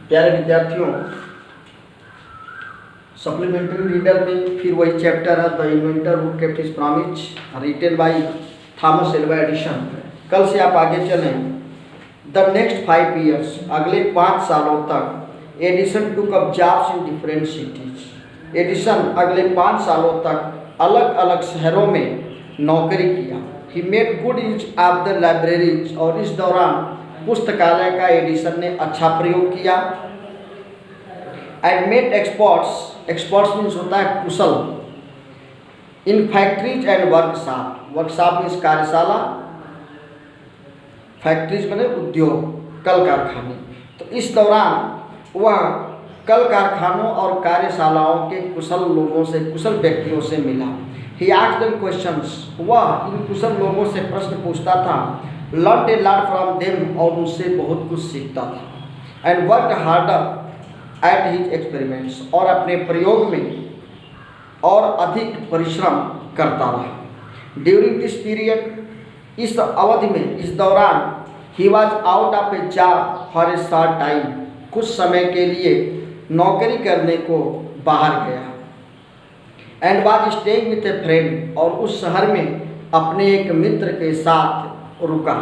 प्यारे विद्यार्थियों, supplementary reader में फिर वही चैप्टर है the inventor who kept his promise, written by Thomas Alva Edison. कल से आप आगे चलें। द नेक्स्ट 5 years, अगले 5 सालों तक Edison took up jobs in different cities. Edison अगले 5 सालों तक अलग अलग शहरों में नौकरी किया। He made good use of the libraries, और इस दौरान पुस्तकालय का एडिसन ने अच्छा प्रयोग किया। And made experts, experts means होता है कुशल, in factories and workshop, workshop means कार्यशाला, फैक्ट्रीज माने उद्योग, कल कारखाने। तो इस दौरान वह कल कारखानों और कार्यशालाओं के कुशल लोगों से, कुशल व्यक्तियों से मिला। ही आस्क्ड देम क्वेश्चंस, वह इन कुशल लोगों से प्रश्न पूछता था। Learn a lot from them, और उनसे बहुत कुछ सीखता था। And work harder at his experiments, और अपने प्रयोग में और अधिक परिश्रम करता रहा। ड्यूरिंग दिस पीरियड, इस अवधि में, इस दौरान, he was out of A job for a short time, कुछ समय के लिए नौकरी करने को बाहर गया। And was staying with A friend, और उस शहर में अपने एक मित्र के साथ रुका।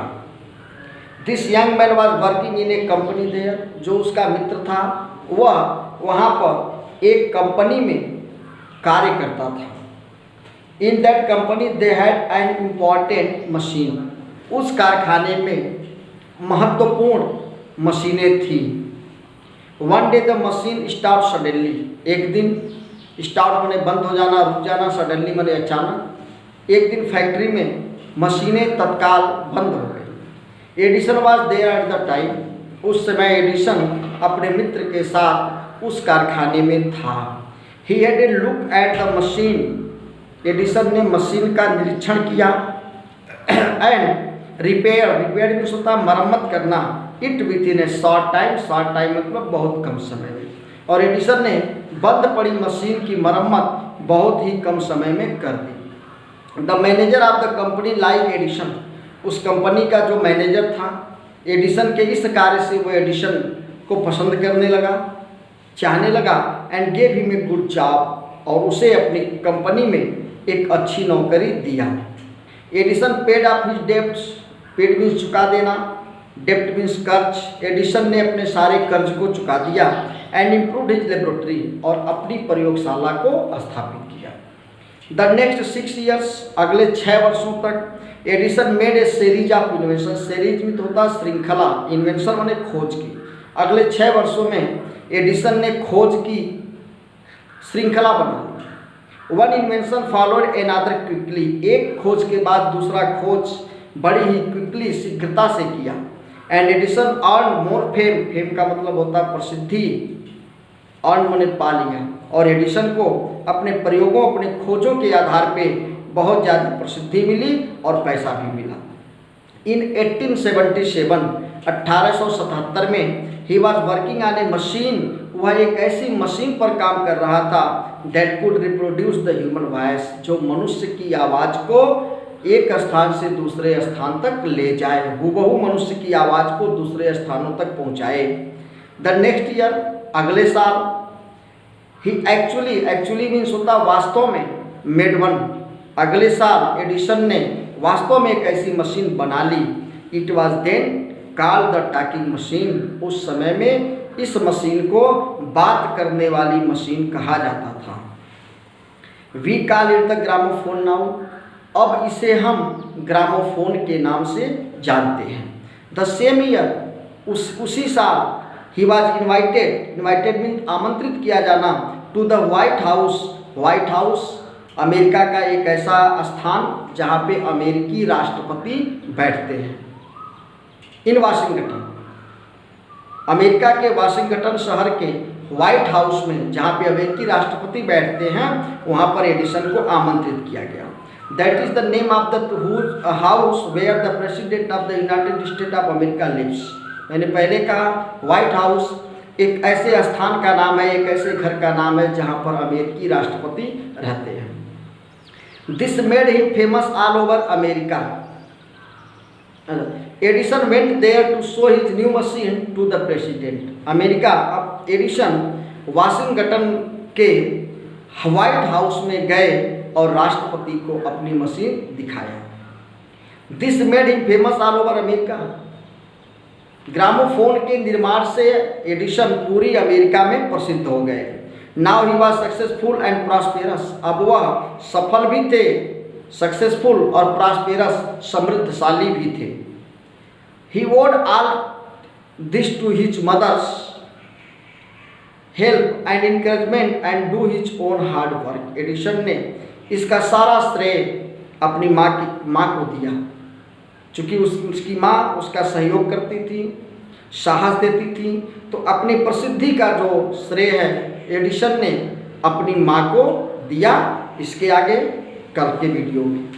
This young man was working in a company there, जो उसका मित्र था वह वहाँ पर एक कंपनी में कार्य करता था। In that company they had an important machine, उस कारखाने में महत्वपूर्ण मशीनें थी। One day the machine stop suddenly, एक दिन स्टॉप माने बंद हो जाना, रुक जाना, सडनली माने अचानक। एक दिन फैक्ट्री में मशीनें तत्काल बंद हो गई। Edison was there at the time, उस समय एडिसन अपने मित्र के साथ उस कारखाने में था। He had a look at the machine, Edison ने मशीन का निरीक्षण किया। एंड रिपेयर, रिपेयर मीन्स होता है मरम्मत करना, it with in A short time, short time मतलब बहुत कम समय में। और एडिसन ने बंद पड़ी मशीन की मरम्मत बहुत ही कम समय में कर दी। The manager of the company like Edison, उस कंपनी का जो मैनेजर था, एडिसन के इस कार्य से वो एडिसन को पसंद करने लगा, चाहने लगा। And gave him a good job, और उसे अपनी कंपनी में एक अच्छी नौकरी दिया। Edison paid of his debts, paid means चुका देना, डेप्ट मीन्स कर्ज। एडिसन ने अपने सारे कर्ज को चुका दिया। एंड इम्प्रूव्ड हिज लेबोरेटरी, और अपनी प्रयोगशाला को स्थापित किया। द नेक्स्ट 6 years, अगले 6 वर्षों तक Edison made a series of invention, series में तो होता है श्रृंखला, इन्वेंशन माने खोज की। अगले 6 वर्षों में एडिसन ने खोज की श्रृंखला बना। One invention followed another quickly, एक खोज के बाद दूसरा खोज बड़ी ही क्विकली, शीघ्रता से किया। And Edison earn more fame, fame का मतलब होता है प्रसिद्धि, अर्न माने पा लिया। और एडिसन को अपने प्रयोगों, अपने खोजों के आधार पे बहुत ज़्यादा प्रसिद्धि मिली और पैसा भी मिला। इन 1877, 1877 में he was working on A machine, वह एक ऐसी मशीन पर काम कर रहा था that could reproduce the human voice, जो मनुष्य की आवाज़ को एक स्थान से दूसरे स्थान तक ले जाए, हूबहू मनुष्य की आवाज़ को दूसरे स्थानों तक पहुँचाए। द नेक्स्ट ईयर, अगले साल, ही एक्चुअली मीन्स होता वास्तव में, मेड वन, अगले साल एडिसन ने वास्तव में एक ऐसी मशीन बना ली। It was then called the talking machine, उस समय में इस मशीन को बात करने वाली मशीन कहा जाता था। We call it the gramophone now, अब इसे हम ग्रामोफोन के नाम से जानते हैं। द सेम ईयर, उसी साल, he was invited, invited mean आमंत्रित किया जाना, to the White House, White House America का एक ऐसा स्थान जहाँ पे अमेरिकी राष्ट्रपति बैठते हैं। इन वाशिंगटन, अमेरिका के वाशिंगटन शहर के व्हाइट हाउस में, जहाँ पे अमेरिकी राष्ट्रपति बैठते हैं, वहाँ पर एडिसन को आमंत्रित किया गया। That is the name of the house where the president of the United State of America lives. मैंने पहले कहा व्हाइट हाउस एक ऐसे स्थान का नाम है, एक ऐसे घर का नाम है जहाँ पर अमेरिकी राष्ट्रपति रहते हैं। This made him famous all over America, Edison went there to show his new machine to the president. America, अब एडिसन वाशिंगटन के व्हाइट हाउस में गए और राष्ट्रपति को अपनी मशीन दिखाया। This made him famous all over America. Gramophone के निर्माण से एडिसन पूरी अमेरिका में प्रसिद्ध हो गए। Now he was successful and prosperous. अब वह सफल भी थे, सक्सेसफुल और प्रॉस्पेरस, समृद्धशाली भी थे। He owed all this to his mother's help and encouragement and do his own hard work. Edison ने इसका सारा श्रेय अपनी माँ को दिया, चूँकि उसकी माँ उसका सहयोग करती थी, साहस देती थी, तो अपनी प्रसिद्धि का जो श्रेय है एडिसन ने अपनी माँ को दिया। इसके आगे कल के वीडियो में